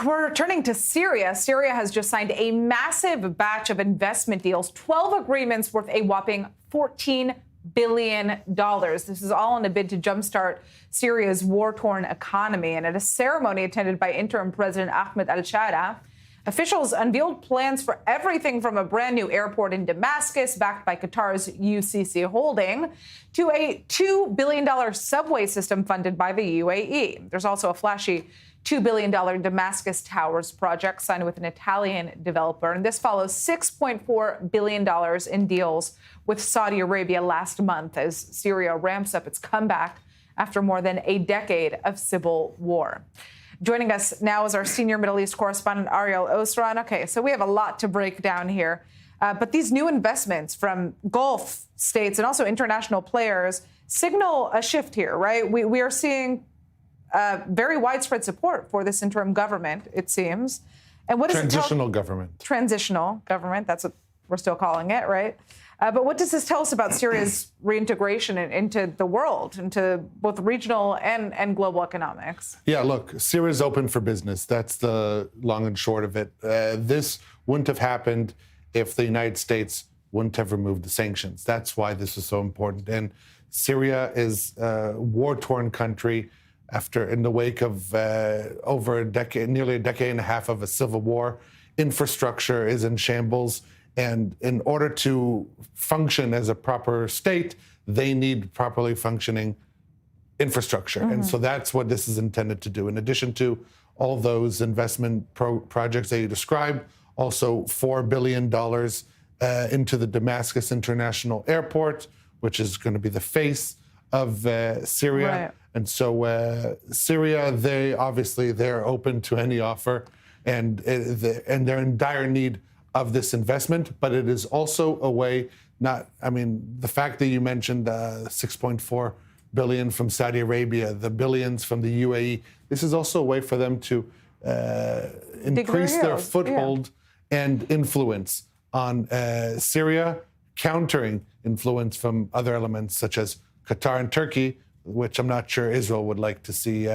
we're turning to Syria. Syria has just signed a massive batch of investment deals, 12 agreements worth a whopping $14 billion. This is all in a bid to jumpstart Syria's war-torn economy. And at a ceremony attended by interim President Ahmed al-Shara, officials unveiled plans for everything from a brand new airport in Damascus, backed by Qatar's UCC Holding, to a $2 billion subway system funded by the UAE. There's also a flashy $2 billion Damascus Towers project signed with an Italian developer. And this follows $6.4 billion in deals with Saudi Arabia last month as Syria ramps up its comeback after more than a decade of civil war. Joining us now is our senior Middle East correspondent, Ariel Osan. Okay, so we have a lot to break down here. But these new investments from Gulf states and also international players signal a shift here, right? We are seeing very widespread support for this interim government, it seems. And what does Transitional government. Transitional government, that's what we're still calling it, right? But what does this tell us about Syria's reintegration into the world, into both regional and global economics? Yeah, look, Syria's open for business. That's the long and short of it. This wouldn't have happened if the United States wouldn't have removed the sanctions. That's why this is so important. And Syria is a war-torn country in the wake of over a decade, nearly a decade and a half of a civil war. Infrastructure is in shambles. And in order to function as a proper state, they need properly functioning infrastructure. Mm-hmm. And so that's what this is intended to do. In addition to all those investment projects that you described, also $4 billion into the Damascus International Airport, which is going to be the face of Syria. Right. And so Syria, they're open to any offer, and they're in dire need of this investment, but it is also a way the fact that you mentioned $6.4 billion from Saudi Arabia, the billions from the UAE, this is also a way for them to increase their foothold and influence on Syria, countering influence from other elements such as Qatar and Turkey, which I'm not sure Israel would like to see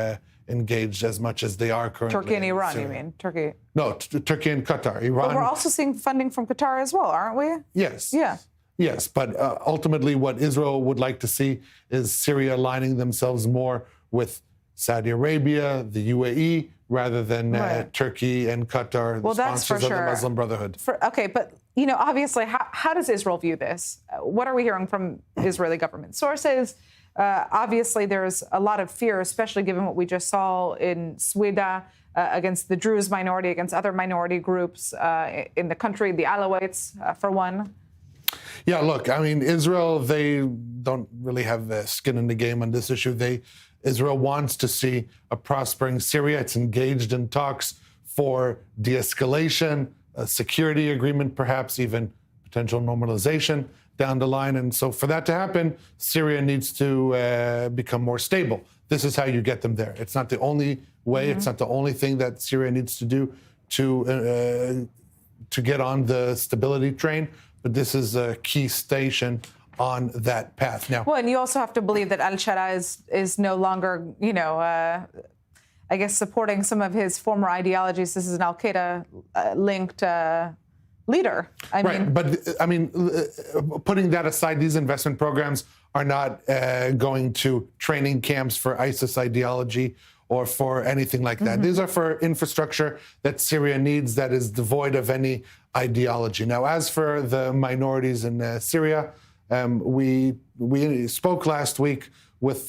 engaged as much as they are currently. Turkey and Iran, Syria. You mean? Turkey? No, Turkey and Qatar. Iran. But we're also seeing funding from Qatar as well, aren't we? Yes. Yeah. Yes, but ultimately what Israel would like to see is Syria aligning themselves more with Saudi Arabia, the UAE, rather than Turkey and Qatar, the sponsors of the Muslim Brotherhood. Okay, but obviously, how does Israel view this? What are we hearing from Israeli government sources? Obviously, there's a lot of fear, especially given what we just saw in Sweden against the Druze minority, against other minority groups in the country, the Alawites, for one. Yeah, look, Israel, they don't really have skin in the game on this issue. Israel wants to see a prospering Syria. It's engaged in talks for de-escalation, a security agreement, perhaps even potential normalization down the line. And so for that to happen, Syria needs to become more stable. This is how you get them there. It's not the only way. Mm-hmm. It's not the only thing that Syria needs to do to get on the stability train. But this is a key station on that path. Now, well, and you also have to believe that al-Shara is no longer, I guess, supporting some of his former ideologies. This is an al-Qaeda linked leader. Putting that aside, these investment programs are not going to training camps for ISIS ideology or for anything like that. Mm-hmm. These are for infrastructure that Syria needs that is devoid of any ideology. Now, as for the minorities in Syria, we spoke last week with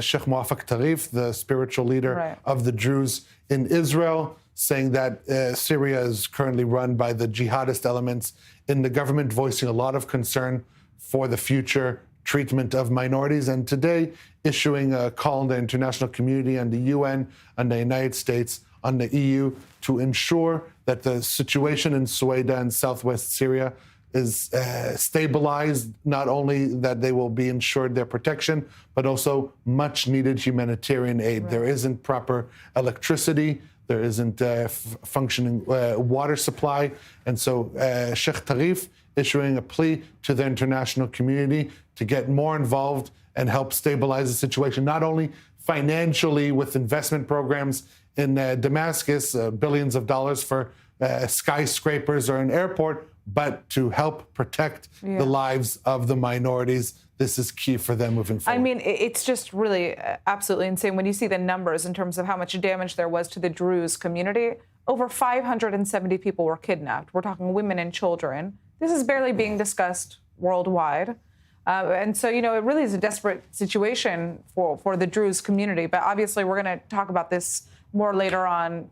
Sheikh Muafaq Tarif, the spiritual leader of the Druze in Israel, saying that Syria is currently run by the jihadist elements in the government, voicing a lot of concern for the future treatment of minorities, and today issuing a call on the international community and the UN and the United States on the EU to ensure that the situation in Sueda and southwest Syria is stabilized, not only that they will be ensured their protection, but also much needed humanitarian aid. Right. There isn't proper electricity, there isn't functioning water supply. And so Sheikh Tarif issuing a plea to the international community to get more involved and help stabilize the situation, not only financially with investment programs in Damascus, billions of dollars for skyscrapers or an airport, but to help protect the lives of the minorities. This is key for them moving forward. I mean, it's just really absolutely insane when you see the numbers in terms of how much damage there was to the Druze community. Over 570 people were kidnapped. We're talking women and children. This is barely being discussed worldwide. And so, you know, it really is a desperate situation for the Druze community. But obviously, we're going to talk about this more later on